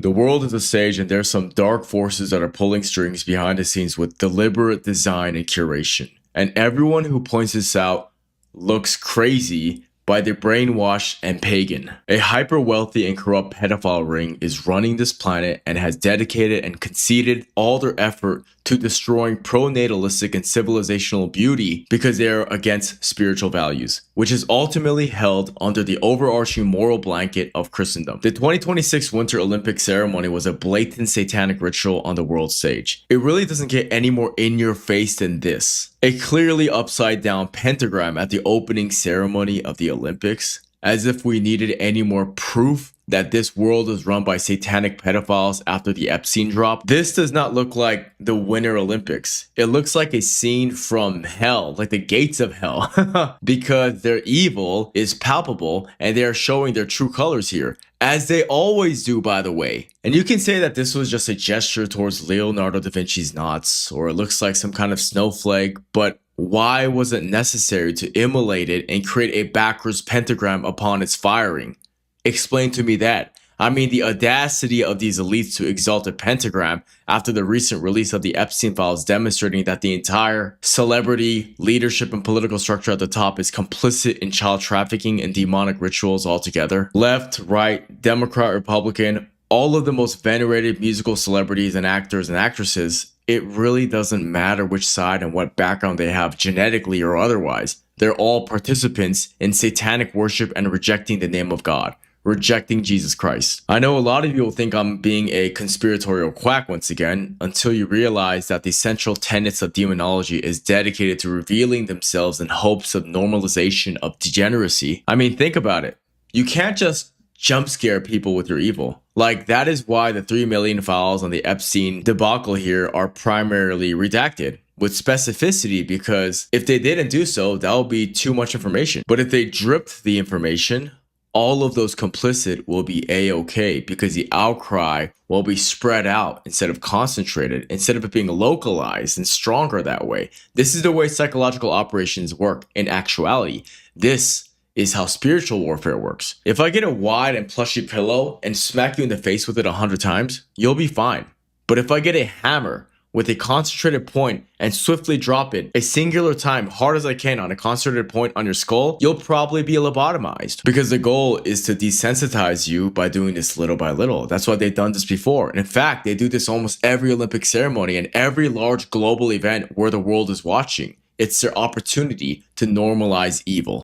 The world is a stage, and there's some dark forces that are pulling strings behind the scenes with deliberate design and curation. And everyone who points this out looks crazy by the brainwashed and pagan. A hyper-wealthy and corrupt pedophile ring is running this planet and has dedicated and conceded all their effort to destroying pro-natalistic and civilizational beauty because they are against spiritual values, which is ultimately held under the overarching moral blanket of Christendom. The 2026 Winter Olympic ceremony was a blatant satanic ritual on the world stage. It really doesn't get any more in your face than this. A clearly upside down pentagram at the opening ceremony of the Olympics, as if we needed any more proof that this world is run by satanic pedophiles after the Epstein drop. This does not look like the Winter Olympics. It looks like a scene from hell, like the gates of hell, because their evil is palpable and they are showing their true colors here, as they always do, by the way. And you can say that this was just a gesture towards Leonardo da Vinci's knots, or it looks like some kind of snowflake, but why was it necessary to immolate it and create a backwards pentagram upon its firing? Explain to me that. I mean, the audacity of these elites to exalt a pentagram after the recent release of the Epstein files demonstrating that the entire celebrity, leadership, and political structure at the top is complicit in child trafficking and demonic rituals altogether. Left, right, Democrat, Republican, all of the most venerated musical celebrities and actors and actresses, it really doesn't matter which side and what background they have genetically or otherwise. They're all participants in satanic worship and rejecting the name of God. Rejecting Jesus Christ. I know a lot of you will think I'm being a conspiratorial quack once again, until you realize that the central tenets of demonology is dedicated to revealing themselves in hopes of normalization of degeneracy. I mean, think about it. You can't just jump scare people with your evil. Like, that is why the 3 million files on the Epstein debacle here are primarily redacted with specificity, because if they didn't do so, that would be too much information. But if they dripped the information, all of those complicit will be a-okay, because the outcry will be spread out instead of concentrated, instead of it being localized and stronger that way. This is the way psychological operations work in actuality. This is how spiritual warfare works. If I get a wide and plushy pillow and smack you in the face with it 100 times, you'll be fine. But if I get a hammer with a concentrated point and swiftly drop it a singular time hard as I can on a concentrated point on your skull, you'll probably be lobotomized, because the goal is to desensitize you by doing this little by little. That's why they've done this before. And in fact, they do this almost every Olympic ceremony and every large global event where the world is watching. It's their opportunity to normalize evil.